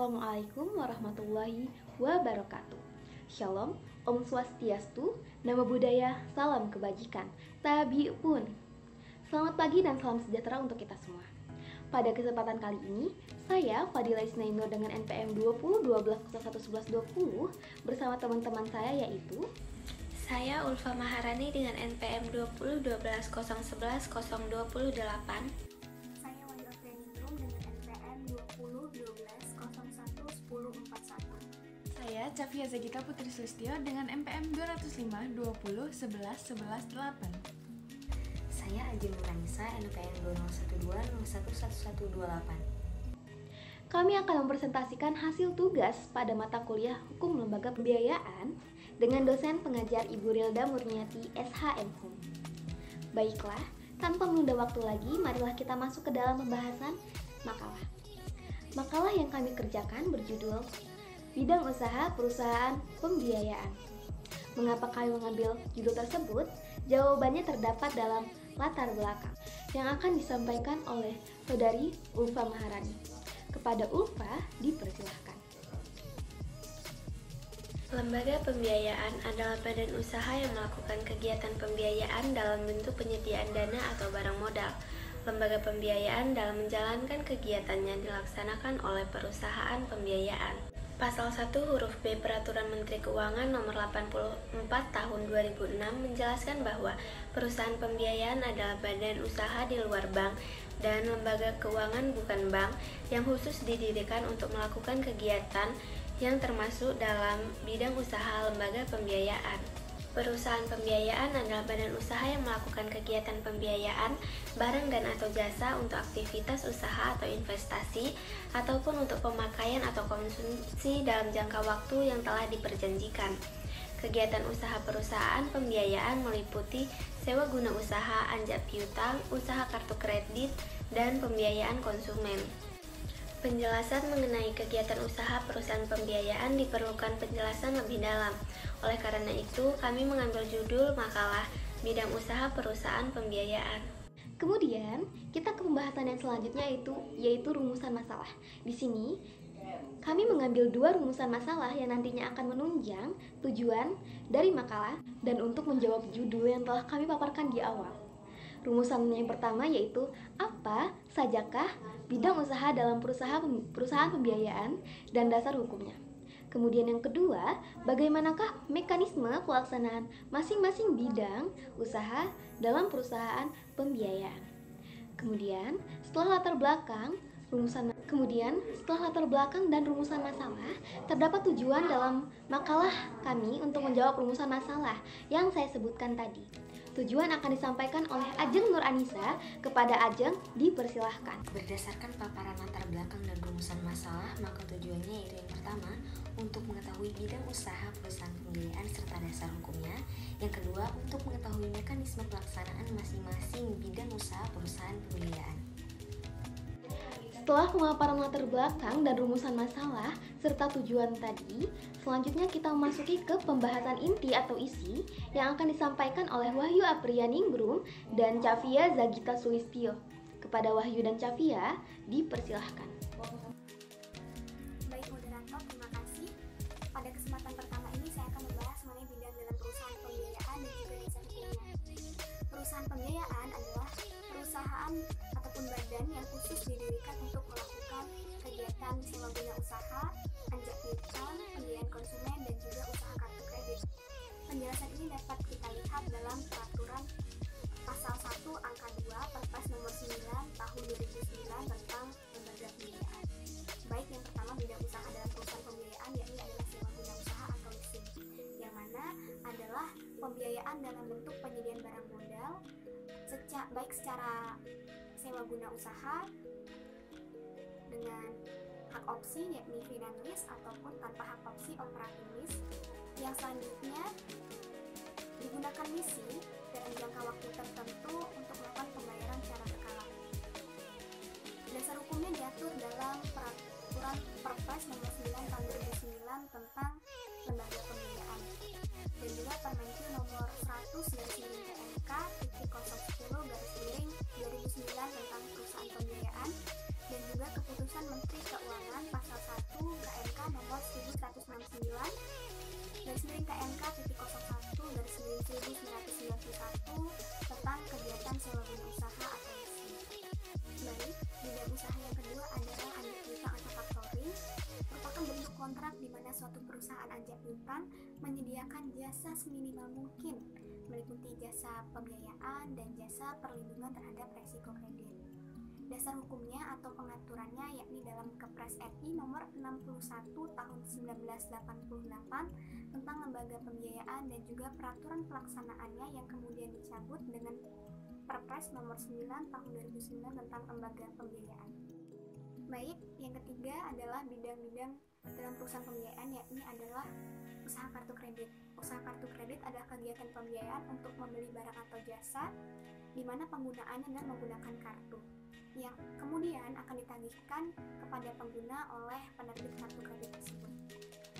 Assalamualaikum warahmatullahi wabarakatuh. Shalom, Om Swastiastu, Namo Buddhaya, Salam Kebajikan, Tabi'un. Selamat pagi dan salam sejahtera untuk kita semua. Pada kesempatan kali ini, saya Fadila Isnainur dengan NPM 20 12 01 11 20 bersama teman-teman saya yaitu Saya Ulfa Maharani dengan NPM 20 12 011 028. Saya Wahyu Afrianingrum dengan NPM 20 12 01 1041. Saya Cafia Zagita Putri Sulistyo dengan NPM 205 20 11 11 8. Saya Ajeng Nuranisa NPM 2012 01 11 1128. Kami akan mempresentasikan hasil tugas pada mata kuliah Hukum Lembaga Pembiayaan dengan dosen pengajar Ibu Rilda Murniati SHMHum. Baiklah, tanpa menunda waktu lagi, marilah kita masuk ke dalam pembahasan makalah. Makalah yang kami kerjakan berjudul Bidang Usaha Perusahaan Pembiayaan. Mengapa kami mengambil judul tersebut? Jawabannya terdapat dalam latar belakang yang akan disampaikan oleh Saudari Ulfa Maharani. Kepada Ulfa, dipersilahkan. Lembaga pembiayaan adalah badan usaha yang melakukan kegiatan pembiayaan dalam bentuk penyediaan dana atau barang modal. Lembaga pembiayaan dalam menjalankan kegiatannya dilaksanakan oleh perusahaan pembiayaan. Pasal 1 huruf B Peraturan Menteri Keuangan Nomor 84 Tahun 2006 menjelaskan bahwa perusahaan pembiayaan adalah badan usaha di luar bank dan lembaga keuangan bukan bank yang khusus didirikan untuk melakukan kegiatan yang termasuk dalam bidang usaha lembaga pembiayaan. Perusahaan pembiayaan adalah badan usaha yang melakukan kegiatan pembiayaan barang dan atau jasa untuk aktivitas usaha atau investasi ataupun untuk pemakaian atau konsumsi dalam jangka waktu yang telah diperjanjikan. Kegiatan usaha perusahaan pembiayaan meliputi sewa guna usaha, anjak piutang, usaha kartu kredit, dan pembiayaan konsumen. Penjelasan mengenai kegiatan usaha perusahaan pembiayaan diperlukan penjelasan lebih dalam. Oleh karena itu, kami mengambil judul makalah Bidang Usaha Perusahaan Pembiayaan. Kemudian, kita ke pembahasan yang selanjutnya yaitu rumusan masalah. Di sini, kami mengambil dua rumusan masalah yang nantinya akan menunjang tujuan dari makalah dan untuk menjawab judul yang telah kami paparkan di awal. Rumusan yang pertama yaitu apa sajakah bidang usaha dalam perusahaan pembiayaan dan dasar hukumnya. Kemudian yang kedua, bagaimanakah mekanisme pelaksanaan masing-masing bidang usaha dalam perusahaan pembiayaan. Kemudian, setelah latar belakang dan rumusan masalah, terdapat tujuan dalam makalah kami untuk menjawab rumusan masalah yang saya sebutkan tadi. Tujuan akan disampaikan oleh Ajeng Nuranisa. Kepada Ajeng, dipersilahkan. Berdasarkan paparan latar belakang dan rumusan masalah, maka tujuannya yaitu yang pertama, untuk mengetahui bidang usaha perusahaan pembiayaan serta dasar hukumnya. Yang kedua, untuk mengetahui mekanisme pelaksanaan masing-masing bidang usaha perusahaan pembiayaan. Setelah pemaparan latar belakang dan rumusan masalah serta tujuan tadi, selanjutnya kita memasuki ke pembahasan inti atau isi yang akan disampaikan oleh Wahyu Afrianingrum dan Cafia Zagita Sulistyo. Kepada Wahyu dan Cafia, dipersilahkan. Baik moderator, terima kasih. Pada kesempatan pertama ini saya akan membahas mengenai bidang dalam perusahaan pembiayaan dan juga dasar hukumnya. Perusahaan pembiayaan adalah perusahaan ataupun badan yang khusus didirikan untuk melakukan kegiatan sewa guna usaha, anjak piutang, pembiayaan konsumen, dan juga usaha kartu kredit. Penjelasan ini dapat kita lihat dalam peraturan pasal 1 angka 2 Perpres nomor 9 tahun 2009 tentang lembaga pembiayaan. Baik, yang pertama bidang usaha dalam perusahaan pembiayaan yakni adalah sewa guna usaha atau leasing, yang mana adalah pembiayaan dalam bentuk penyediaan barang modal baik secara sewa guna usaha dengan hak opsi yakni finance lease ataupun tanpa hak opsi operating lease. Yang selanjutnya digunakan leasing dalam jangka waktu tertentu untuk melakukan pembayaran secara berkala. Dasar hukumnya diatur dalam peraturan Perpres nomor 9 tahun 2009 tentang lembaga pembiayaan dan juga Permenkyu nomor 100 PMK 010 2009 tentang perusahaan pembiayaan dan juga keputusan Menteri Keuangan pasal 1 KMK nomor 1169 KMK titik 01 1991 tentang kegiatan sewa guna usaha atau leasing. Baik, bidang usaha yang kedua adalah anjak piutang atau factoring, merupakan bentuk kontrak di mana suatu perusahaan anjak piutang menyediakan jasa seminimal mungkin, meliputi jasa pembiayaan dan jasa perlindungan terhadap resiko kredit. Dasar hukumnya atau pengaturannya yakni dalam Kepres RI nomor 61 tahun 1988 tentang lembaga pembiayaan dan juga peraturan pelaksanaannya yang kemudian dicabut dengan Perpres nomor 9 tahun 2009 tentang lembaga pembiayaan. Baik, yang ketiga adalah bidang-bidang dalam perusahaan pembiayaan, yakni adalah usaha kartu kredit. Usaha kartu kredit adalah kegiatan pembiayaan untuk membeli barang atau jasa di mana penggunaannya adalah menggunakan kartu yang kemudian akan ditagihkan kepada pengguna oleh penerbit kartu kredit tersebut.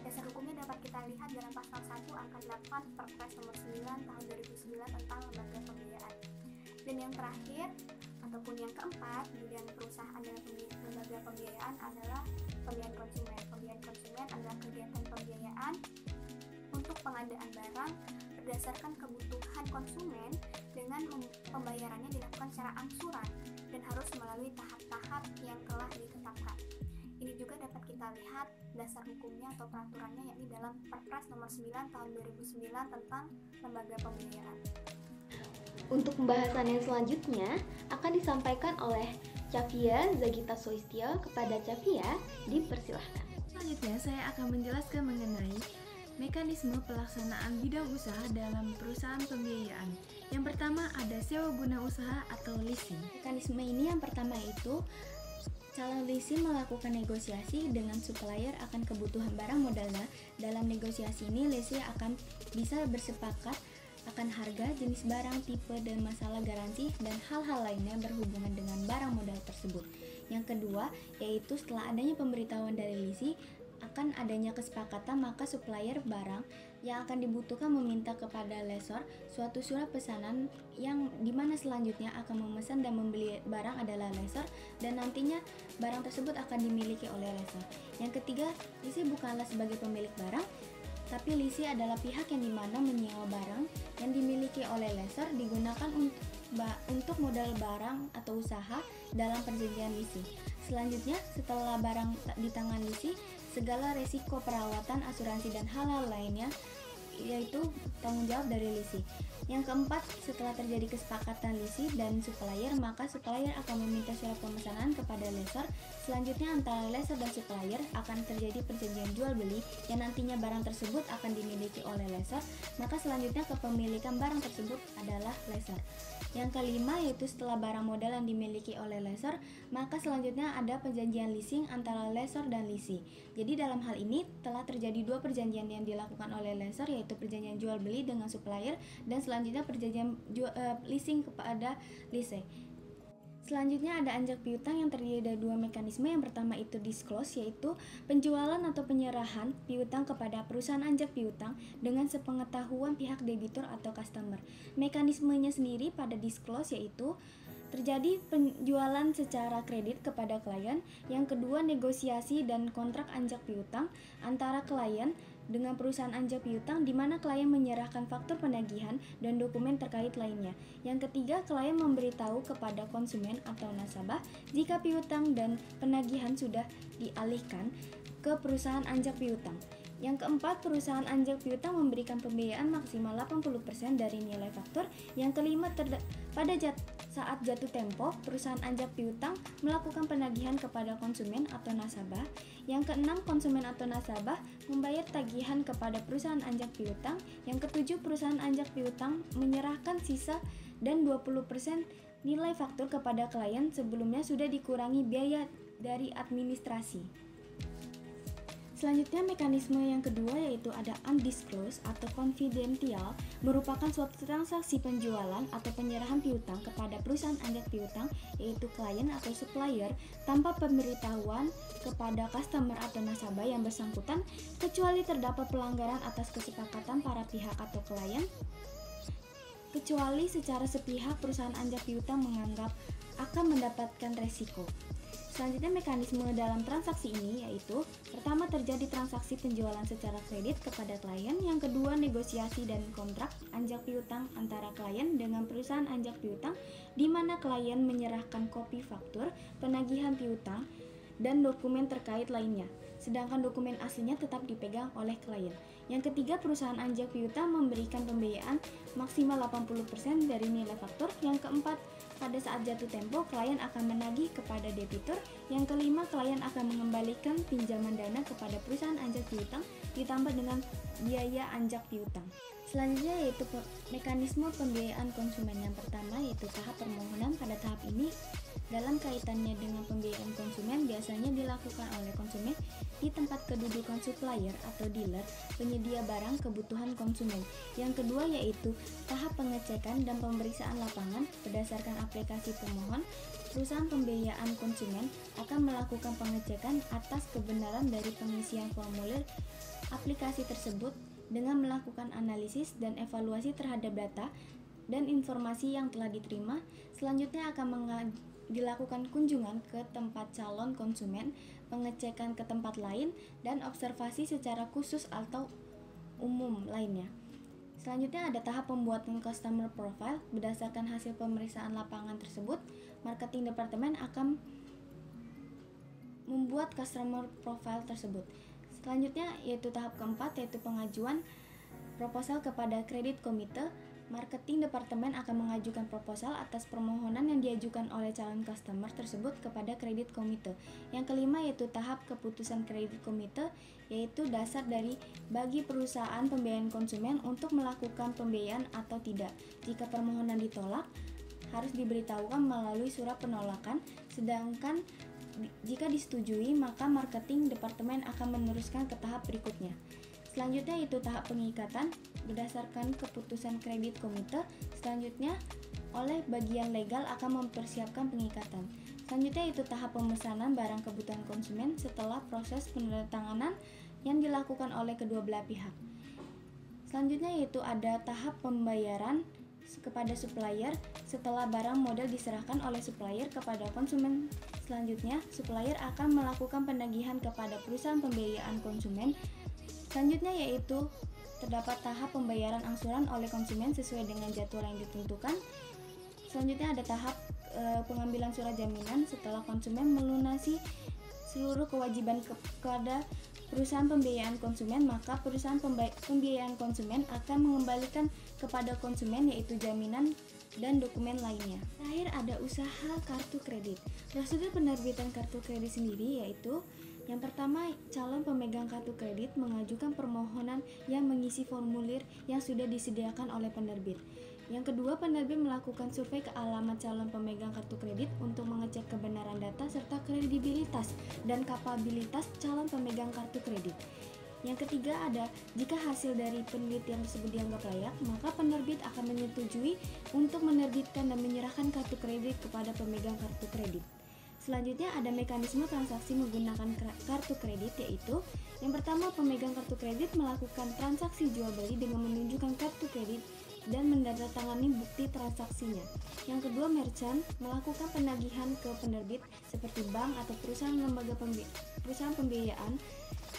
Dasar hukumnya dapat kita lihat dalam pasal 1 angka 8 Perpres nomor 9 tahun 2009 tentang lembaga pembiayaan. Dan yang terakhir ataupun yang keempat, bidang perusahaan dalam lembaga pembiayaan adalah pembiayaan konsumen. Pembiayaan konsumen adalah kegiatan pembiayaan untuk pengadaan barang berdasarkan kebutuhan konsumen dengan pembayarannya dilakukan secara angsuran dan harus melalui tahap-tahap yang telah ditetapkan. Ini juga dapat kita lihat dasar hukumnya atau peraturannya yakni dalam Perpres nomor 9 tahun 2009 tentang lembaga pembiayaan. Untuk pembahasan yang selanjutnya akan disampaikan oleh Chavia Zagita Soistio. Kepada Chavia, dipersilahkan. Selanjutnya saya akan menjelaskan mengenai mekanisme pelaksanaan bidang usaha dalam perusahaan pembiayaan. Yang pertama ada sewa guna usaha atau leasing. Mekanisme ini yang pertama itu calon leasing melakukan negosiasi dengan supplier akan kebutuhan barang modalnya. Dalam negosiasi ini leasing akan bisa bersepakat akan harga, jenis barang, tipe, dan masalah garansi, dan hal-hal lainnya berhubungan dengan barang modal tersebut. Yang kedua, yaitu setelah adanya pemberitahuan dari leasing akan adanya kesepakatan, maka supplier barang yang akan dibutuhkan meminta kepada lessor suatu surat pesanan yang dimana selanjutnya akan memesan dan membeli barang adalah lessor dan nantinya barang tersebut akan dimiliki oleh lessor. Yang ketiga, leasing bukanlah sebagai pemilik barang, tapi leasing adalah pihak yang dimana menyewa barang yang dimiliki oleh lessor digunakan untuk modal barang atau usaha dalam perjanjian leasing. Selanjutnya, setelah barang di tangan leasing, segala resiko perawatan, asuransi, dan hal-hal lainnya yaitu tanggung jawab dari leasing. Yang keempat, setelah terjadi kesepakatan leasing dan supplier, maka supplier akan meminta surat pemesanan kepada lessor. Selanjutnya antara lessor dan supplier akan terjadi perjanjian jual beli yang nantinya barang tersebut akan dimiliki oleh lessor, maka selanjutnya kepemilikan barang tersebut adalah lessor. Yang kelima, yaitu setelah barang modal yang dimiliki oleh lessor, maka selanjutnya ada perjanjian leasing antara lessor dan leasing. Jadi dalam hal ini telah terjadi dua perjanjian yang dilakukan oleh lessor, yaitu perjanjian jual beli dengan supplier dan selanjutnya perjanjian leasing kepada leasing. Selanjutnya ada anjak piutang yang terdiri dari dua mekanisme. Yang pertama itu disclose, yaitu penjualan atau penyerahan piutang kepada perusahaan anjak piutang dengan sepengetahuan pihak debitur atau customer. Mekanismenya sendiri pada disclose yaitu terjadi penjualan secara kredit kepada klien. Yang kedua, negosiasi dan kontrak anjak piutang antara klien dengan perusahaan anjak piutang di mana klien menyerahkan faktur penagihan dan dokumen terkait lainnya. Yang ketiga, klien memberitahu kepada konsumen atau nasabah jika piutang dan penagihan sudah dialihkan ke perusahaan anjak piutang. Yang keempat, perusahaan anjak piutang memberikan pembiayaan maksimal 80% dari nilai faktur. Yang kelima, saat jatuh tempo, perusahaan anjak piutang melakukan penagihan kepada konsumen atau nasabah. Yang keenam, konsumen atau nasabah membayar tagihan kepada perusahaan anjak piutang. Yang ketujuh, perusahaan anjak piutang menyerahkan sisa dan 20% nilai faktur kepada klien sebelumnya sudah dikurangi biaya dari administrasi. Selanjutnya, mekanisme yang kedua yaitu ada undisclosed atau confidential, merupakan suatu transaksi penjualan atau penyerahan piutang kepada perusahaan anjak piutang yaitu klien atau supplier tanpa pemberitahuan kepada customer atau nasabah yang bersangkutan kecuali terdapat pelanggaran atas kesepakatan para pihak atau klien, kecuali secara sepihak perusahaan anjak piutang menganggap akan mendapatkan resiko. Selanjutnya mekanisme dalam transaksi ini yaitu pertama terjadi transaksi penjualan secara kredit kepada klien, yang kedua negosiasi dan kontrak anjak piutang antara klien dengan perusahaan anjak piutang di mana klien menyerahkan kopi faktur, penagihan piutang, dan dokumen terkait lainnya, sedangkan dokumen aslinya tetap dipegang oleh klien. Yang ketiga, perusahaan anjak piutang memberikan pembiayaan maksimal 80% dari nilai faktur. Yang keempat, pada saat jatuh tempo, klien akan menagih kepada debitur. Yang kelima, klien akan mengembalikan pinjaman dana kepada perusahaan anjak piutang ditambah dengan biaya anjak piutang. Selanjutnya yaitu mekanisme pembiayaan konsumen. Yang pertama yaitu tahap permohonan. Pada tahap ini, dalam kaitannya dengan pembiayaan konsumen, biasanya dilakukan oleh konsumen di tempat kedudukan supplier atau dealer penyedia barang kebutuhan konsumen. Yang kedua yaitu tahap pengecekan dan pemeriksaan lapangan. Berdasarkan aplikasi pemohon, perusahaan pembiayaan konsumen akan melakukan pengecekan atas kebenaran dari pengisian formulir aplikasi tersebut dengan melakukan analisis dan evaluasi terhadap data dan informasi yang telah diterima. Selanjutnya akan dilakukan kunjungan ke tempat calon konsumen, pengecekan ke tempat lain, dan observasi secara khusus atau umum lainnya. Selanjutnya ada tahap pembuatan customer profile. Berdasarkan hasil pemeriksaan lapangan tersebut, marketing departemen akan membuat customer profile tersebut. Selanjutnya yaitu tahap keempat yaitu pengajuan proposal kepada kredit komite. Marketing departemen akan mengajukan proposal atas permohonan yang diajukan oleh calon customer tersebut kepada kredit komite. Yang kelima yaitu tahap keputusan kredit komite, yaitu dasar dari bagi perusahaan pembiayaan konsumen untuk melakukan pembiayaan atau tidak. Jika permohonan ditolak, harus diberitahukan melalui surat penolakan, sedangkan jika disetujui, maka marketing departemen akan meneruskan ke tahap berikutnya. Selanjutnya itu tahap pengikatan berdasarkan keputusan kredit komite. Selanjutnya oleh bagian legal akan mempersiapkan pengikatan. Selanjutnya itu tahap pemesanan barang kebutuhan konsumen setelah proses penandatanganan yang dilakukan oleh kedua belah pihak. Selanjutnya yaitu ada tahap pembayaran kepada supplier setelah barang modal diserahkan oleh supplier kepada konsumen. Selanjutnya, supplier akan melakukan penagihan kepada perusahaan pembiayaan konsumen. Selanjutnya yaitu terdapat tahap pembayaran angsuran oleh konsumen sesuai dengan jadwal yang ditentukan. Selanjutnya ada tahap pengambilan surat jaminan setelah konsumen melunasi seluruh kewajiban kepada perusahaan pembiayaan konsumen, maka perusahaan pembiayaan konsumen akan mengembalikan kepada konsumen yaitu jaminan dan dokumen lainnya. Terakhir ada usaha kartu kredit. Prosedur penerbitan kartu kredit sendiri yaitu yang pertama, calon pemegang kartu kredit mengajukan permohonan yang mengisi formulir yang sudah disediakan oleh penerbit. Yang kedua, penerbit melakukan survei ke alamat calon pemegang kartu kredit untuk mengecek kebenaran data serta kredibilitas dan kapabilitas calon pemegang kartu kredit. Yang ketiga ada, jika hasil dari penelitian tersebut dianggap layak, maka penerbit akan menyetujui untuk menerbitkan dan menyerahkan kartu kredit kepada pemegang kartu kredit. Selanjutnya ada mekanisme transaksi menggunakan kartu kredit, yaitu yang pertama, pemegang kartu kredit melakukan transaksi jual beli dengan menunjukkan kartu kredit dan menandatangani bukti transaksinya. Yang kedua, merchant melakukan penagihan ke penerbit seperti bank atau perusahaan pembiayaan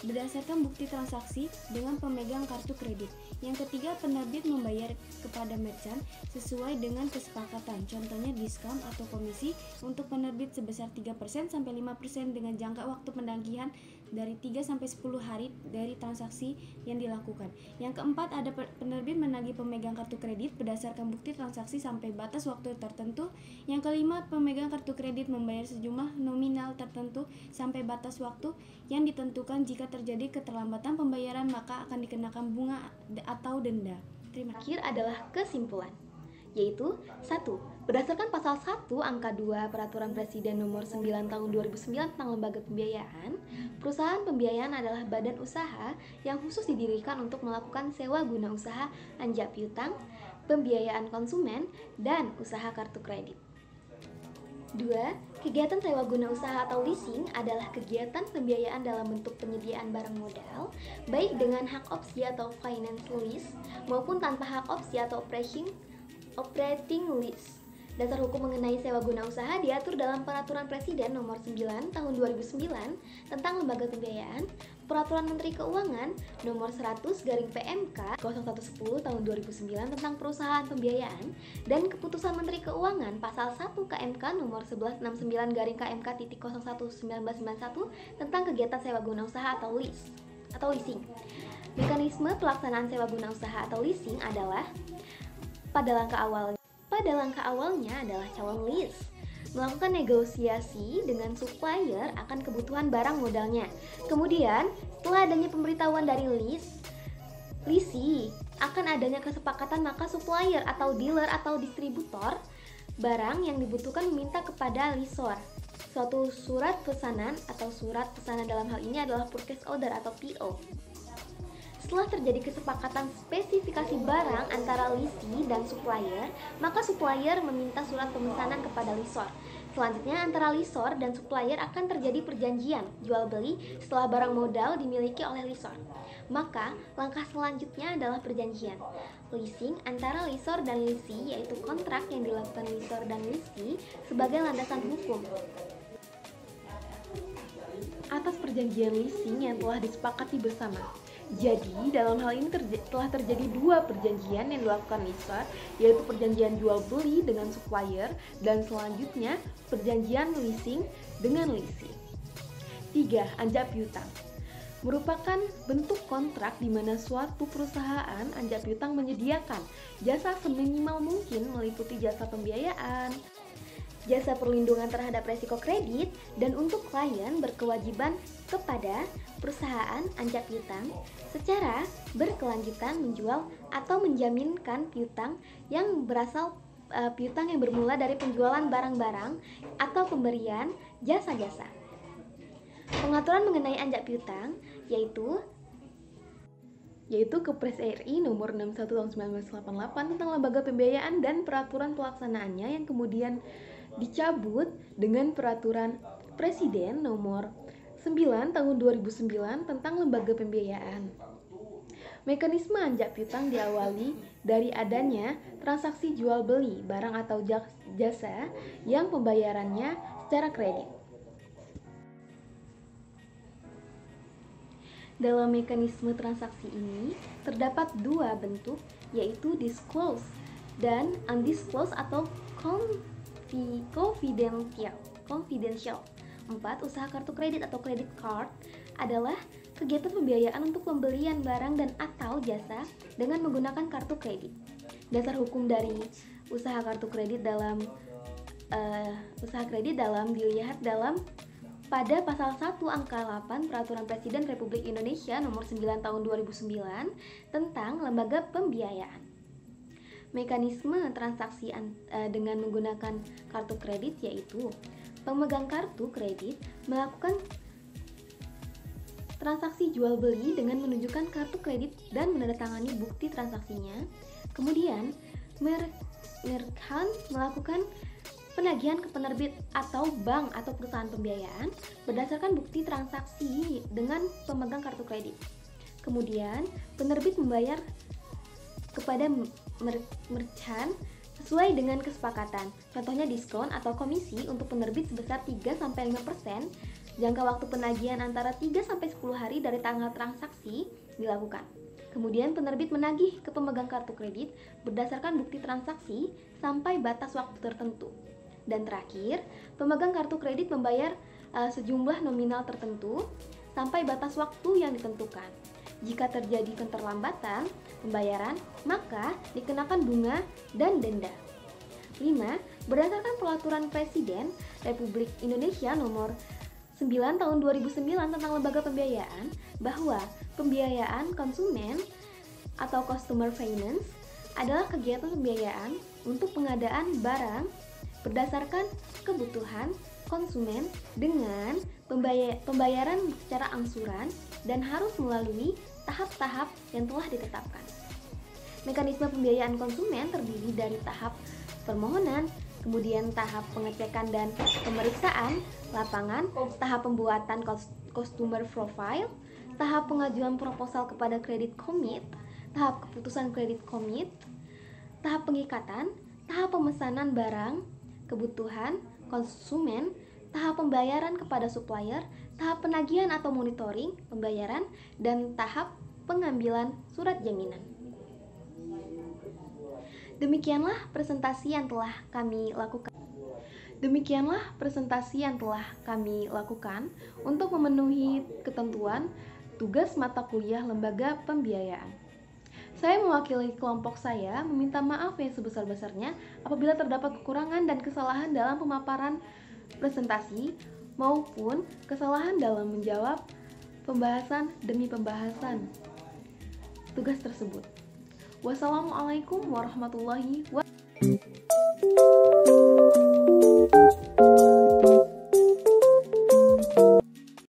berdasarkan bukti transaksi dengan pemegang kartu kredit. Yang ketiga, penerbit membayar kepada merchant sesuai dengan kesepakatan, contohnya diskon atau komisi untuk penerbit sebesar 3% sampai 5% dengan jangka waktu penagihan dari 3 sampai 10 hari dari transaksi yang dilakukan. Yang keempat, ada penerbit menagih pemegang kartu kredit berdasarkan bukti transaksi sampai batas waktu tertentu. Yang kelima, pemegang kartu kredit membayar sejumlah nominal tertentu sampai batas waktu yang ditentukan. Jika terjadi keterlambatan pembayaran, maka akan dikenakan bunga atau denda. Terima kasih. Akhir adalah kesimpulan, yaitu 1. Berdasarkan pasal 1 angka 2 Peraturan Presiden nomor 9 tahun 2009 tentang lembaga pembiayaan, perusahaan pembiayaan adalah badan usaha yang khusus didirikan untuk melakukan sewa guna usaha anjak piutang, pembiayaan konsumen, dan usaha kartu kredit. 2. Kegiatan sewa guna usaha atau leasing adalah kegiatan pembiayaan dalam bentuk penyediaan barang modal, baik dengan hak opsi atau finance lease maupun tanpa hak opsi atau operating lease. Dasar hukum mengenai sewa guna usaha diatur dalam Peraturan Presiden Nomor 9 Tahun 2009 tentang Lembaga Pembiayaan, Peraturan Menteri Keuangan Nomor 100/PMK 0110 Tahun 2009 tentang Perusahaan Pembiayaan, dan Keputusan Menteri Keuangan Pasal 1 KMK Nomor 1169/KMK.01/1991 tentang kegiatan sewa guna usaha atau leasing. Mekanisme pelaksanaan sewa guna usaha atau leasing adalah pada langkah awalnya adalah calon lease melakukan negosiasi dengan supplier akan kebutuhan barang modalnya. Kemudian, setelah adanya pemberitahuan dari leasee akan adanya kesepakatan, maka supplier atau dealer atau distributor barang yang dibutuhkan meminta kepada lessor suatu surat pesanan, atau surat pesanan dalam hal ini adalah purchase order atau PO. Setelah terjadi kesepakatan spesifikasi barang antara lessee dan supplier, maka supplier meminta surat pemesanan kepada lessor. Selanjutnya, antara lessor dan supplier akan terjadi perjanjian jual beli setelah barang modal dimiliki oleh lessor. Maka, langkah selanjutnya adalah perjanjian leasing antara lessor dan lessee, yaitu kontrak yang dilakukan lessor dan lessee sebagai landasan hukum atas perjanjian leasing yang telah disepakati bersama. Jadi, dalam hal ini telah terjadi dua perjanjian yang dilakukan lessor, yaitu perjanjian jual beli dengan supplier dan selanjutnya perjanjian leasing dengan lessee. 3. Anjak piutang merupakan bentuk kontrak di mana suatu perusahaan anjak piutang menyediakan jasa seminimal mungkin meliputi jasa pembiayaan, jasa perlindungan terhadap resiko kredit, dan untuk klien berkewajiban kepada perusahaan anjak piutang secara berkelanjutan menjual atau menjaminkan piutang yang piutang yang bermula dari penjualan barang-barang atau pemberian jasa-jasa. Pengaturan mengenai anjak piutang yaitu Kepres RI nomor 61 tahun 1988 tentang lembaga pembiayaan dan peraturan pelaksanaannya yang kemudian dicabut dengan peraturan Presiden nomor 9 tahun 2009 tentang lembaga pembiayaan. Mekanisme anjak piutang diawali dari adanya transaksi jual beli barang atau jasa yang pembayarannya secara kredit. Dalam mekanisme transaksi ini terdapat dua bentuk, yaitu disclosed dan undisclosed atau confidential. 4. Usaha kartu kredit atau credit card adalah kegiatan pembiayaan untuk pembelian barang dan atau jasa dengan menggunakan kartu kredit. Dasar hukum dari usaha kartu kredit dalam dilihat pada pasal 1 angka 8 Peraturan Presiden Republik Indonesia nomor 9 tahun 2009 tentang lembaga pembiayaan. Mekanisme transaksi dengan menggunakan kartu kredit yaitu pemegang kartu kredit melakukan transaksi jual beli dengan menunjukkan kartu kredit dan menandatangani bukti transaksinya. Kemudian, merchant melakukan penagihan ke penerbit atau bank atau perusahaan pembiayaan berdasarkan bukti transaksi dengan pemegang kartu kredit. Kemudian, penerbit membayar kepada merchant sesuai dengan kesepakatan. Contohnya diskon atau komisi untuk penerbit sebesar 3-5%. Jangka waktu penagihan antara 3-10 hari dari tanggal transaksi dilakukan. Kemudian penerbit menagih ke pemegang kartu kredit berdasarkan bukti transaksi sampai batas waktu tertentu. Dan terakhir, pemegang kartu kredit membayar sejumlah nominal tertentu sampai batas waktu yang ditentukan. Jika terjadi keterlambatan pembayaran, maka dikenakan bunga dan denda. 5. Berdasarkan Peraturan Presiden Republik Indonesia nomor 9 tahun 2009 tentang lembaga pembiayaan, bahwa pembiayaan konsumen atau customer finance adalah kegiatan pembiayaan untuk pengadaan barang berdasarkan kebutuhan konsumen dengan pembayaran secara angsuran dan harus melalui tahap-tahap yang telah ditetapkan. Mekanisme pembiayaan konsumen terdiri dari tahap permohonan, kemudian tahap pengecekan dan pemeriksaan lapangan, tahap pembuatan customer profile, tahap pengajuan proposal kepada kredit commit, tahap keputusan kredit commit, tahap pengikatan, tahap pemesanan barang, kebutuhan, konsumen, tahap pembayaran kepada supplier, tahap penagihan atau monitoring pembayaran, dan tahap pengambilan surat jaminan. Demikianlah presentasi yang telah kami lakukan untuk memenuhi ketentuan tugas mata kuliah lembaga pembiayaan. Saya mewakili kelompok saya meminta maaf yang sebesar-besarnya apabila terdapat kekurangan dan kesalahan dalam pemaparan presentasi maupun kesalahan dalam menjawab pembahasan demi pembahasan tugas tersebut. Wassalamualaikum warahmatullahi wabarakatuh.